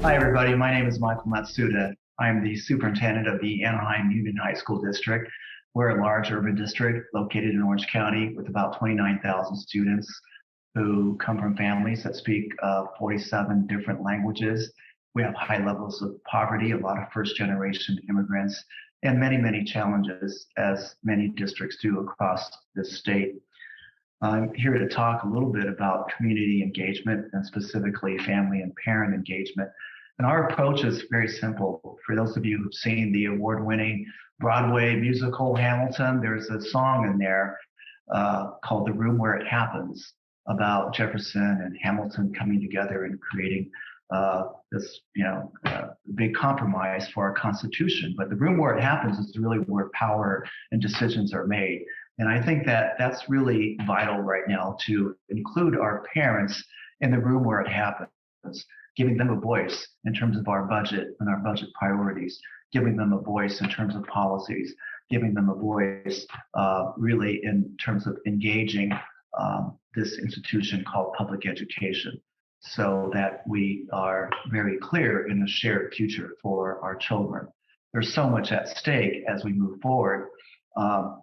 Hi, everybody. My name is Michael Matsuda. I'm the superintendent of the Anaheim Union High School District. We're a large urban district located in Orange County with about 29,000 students who come from families that speak 47 different languages. We have high levels of poverty, a lot of first-generation immigrants, and many, many challenges, as many districts do across this state. I'm here to talk a little bit about community engagement and specifically family and parent engagement. And our approach is very simple. For those of you who've seen the award-winning Broadway musical Hamilton, there's a song in there called The Room Where It Happens about Jefferson and Hamilton coming together and creating this big compromise for our Constitution. But the room where it happens is really where power and decisions are made. And I think that that's really vital right now to include our parents in the room where it happens, giving them a voice in terms of our budget and our budget priorities, giving them a voice in terms of policies, giving them a voice really in terms of engaging this institution called public education, so that we are very clear in a shared future for our children. There's so much at stake as we move forward.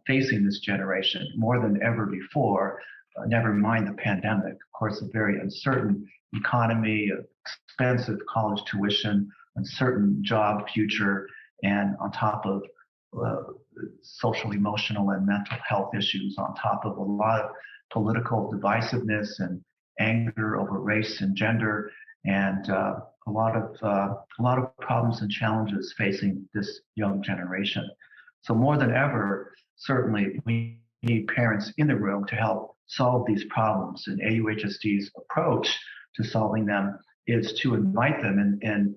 Facing this generation more than ever before, never mind the pandemic. Of course, a very uncertain economy, expensive college tuition, uncertain job future, and on top of social, emotional, and mental health issues, on top of a lot of political divisiveness and anger over race and gender, and a lot of problems and challenges facing this young generation. So more than ever, certainly we need parents in the room to help solve these problems. And AUHSD's approach to solving them is to invite them in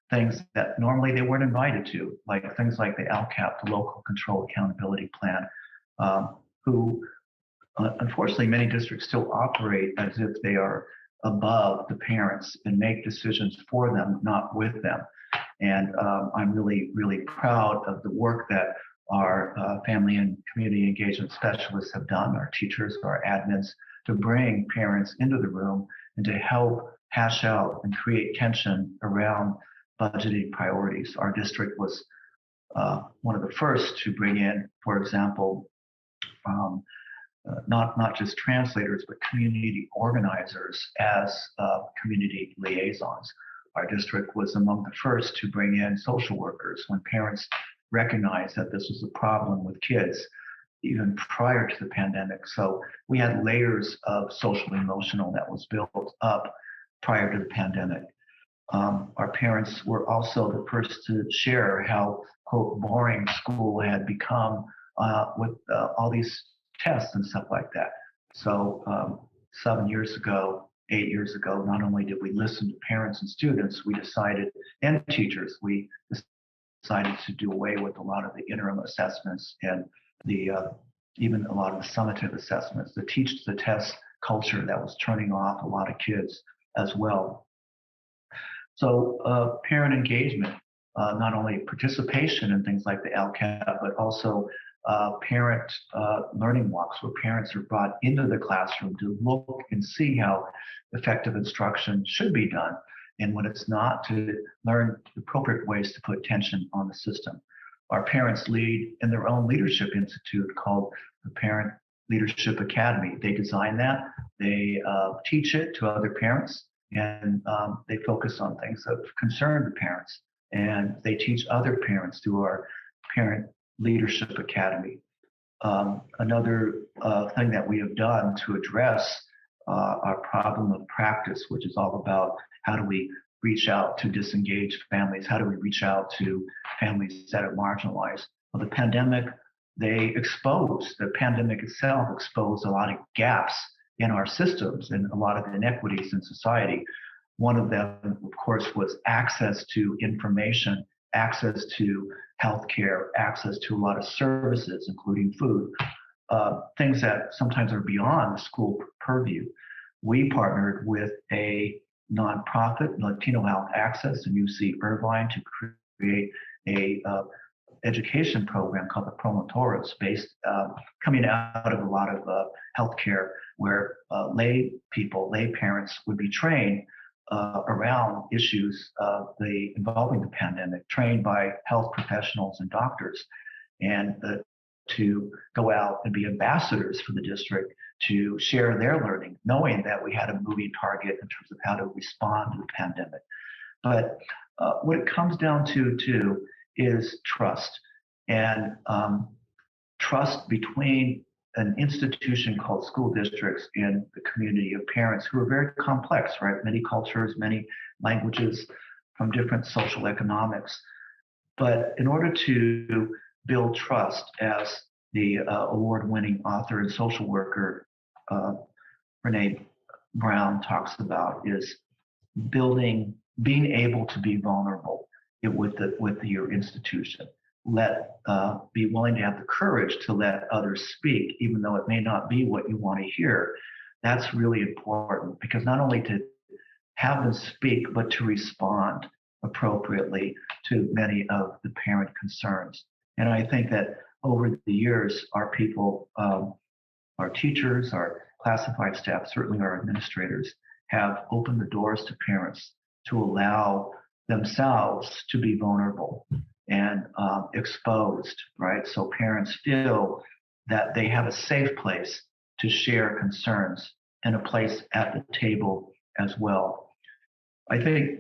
things that normally they weren't invited to, like things like the LCAP, the Local Control Accountability Plan, who unfortunately many districts still operate as if they are above the parents and make decisions for them, not with them. And I'm really, really proud of the work that our family and community engagement specialists have done, our teachers, our admins, to bring parents into the room and to help hash out and create tension around budgeting priorities. Our district was one of the first to bring in, for example, not just translators, but community organizers as community liaisons. Our district was among the first to bring in social workers when parents recognized that this was a problem with kids, even prior to the pandemic. So we had layers of social emotional that was built up prior to the pandemic. Our parents were also the first to share how, quote, boring school had become with all these tests and stuff like that. So 7 years ago, 8 years ago, not only did we listen to parents and students, we decided, and teachers, we decided to do away with a lot of the interim assessments and the even a lot of the summative assessments, the teach the test culture that was turning off a lot of kids as well. So parent engagement, not only participation in things like the LCAP, but also parent learning walks where parents are brought into the classroom to look and see how effective instruction should be done, and when it's not, to learn appropriate ways to put tension on the system. Our parents lead in their own leadership institute called the Parent Leadership Academy. They design that, they teach it to other parents, and they focus on things that concern the parents, and they teach other parents through our Parent Leadership Academy. Another thing that we have done to address our problem of practice, which is all about how do we reach out to disengaged families, how do we reach out to families that are marginalized. Well, the pandemic itself exposed a lot of gaps in our systems and a lot of inequities in society. One of them, of course, was access to information, access to healthcare, access to a lot of services, including food, things that sometimes are beyond the school purview. We partnered with a nonprofit, Latino Health Access in UC Irvine, to create a education program called the Promotores, based coming out of a lot of healthcare, where lay parents would be trained around issues involving the pandemic, trained by health professionals and doctors, and to go out and be ambassadors for the district to share their learning, knowing that we had a moving target in terms of how to respond to the pandemic. But what it comes down to, too, is trust. And trust between an institution called school districts and the community of parents who are very complex, right? Many cultures, many languages from different social economics. But in order to build trust, as the award-winning author and social worker Brene Brown talks about, is being able to be vulnerable with your institution. Be willing to have the courage to let others speak, even though it may not be what you want to hear. That's really important, because not only to have them speak, but to respond appropriately to many of the parent concerns. And I think that over the years, our people, our teachers, our classified staff, certainly our administrators, have opened the doors to parents to allow themselves to be vulnerable and exposed, right? So parents feel that they have a safe place to share concerns and a place at the table as well. I think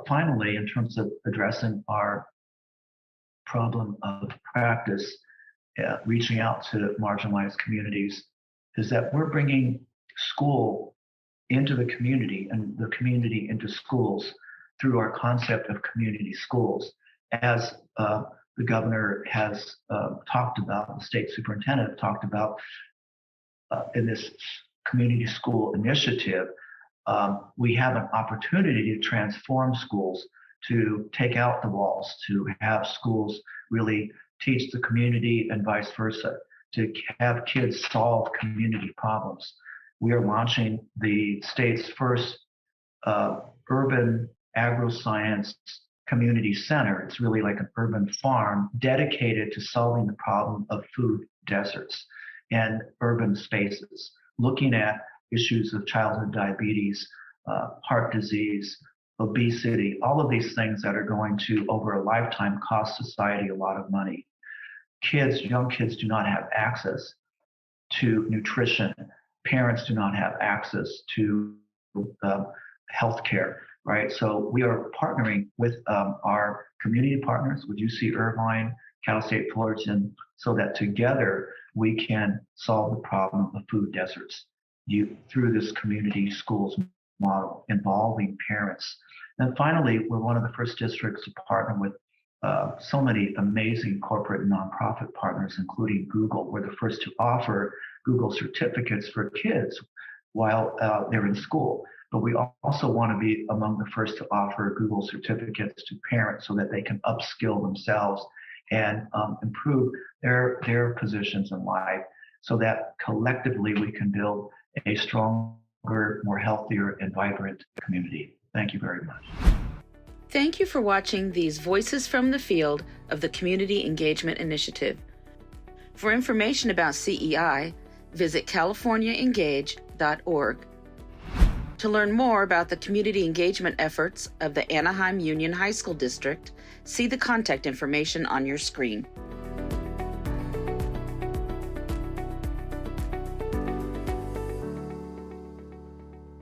finally, in terms of addressing our problem of practice, reaching out to marginalized communities, is that we're bringing school into the community and the community into schools through our concept of community schools. As the governor has talked about, the state superintendent talked about in this community school initiative, we have an opportunity to transform schools, to take out the walls, to have schools really teach the community and vice versa, to have kids solve community problems. We are launching the state's first urban agroscience community center. It's really like an urban farm dedicated to solving the problem of food deserts and urban spaces, looking at issues of childhood diabetes, heart disease, obesity, all of these things that are going to, over a lifetime, cost society a lot of money. Young kids do not have access to nutrition. Parents do not have access to healthcare, right? So we are partnering with our community partners, with UC Irvine, Cal State Fullerton, so that together we can solve the problem of food deserts through this community schools model involving parents. And finally, we're one of the first districts to partner with so many amazing corporate and nonprofit partners, including Google. We're the first to offer Google certificates for kids while they're in school. But we also want to be among the first to offer Google certificates to parents so that they can upskill themselves and improve their positions in life, so that collectively we can build a stronger, more healthier, and vibrant community. Thank you very much. Thank you for watching these Voices from the Field of the Community Engagement Initiative. For information about CEI, visit californiaengage.org. To learn more about the community engagement efforts of the Anaheim Union High School District, see the contact information on your screen.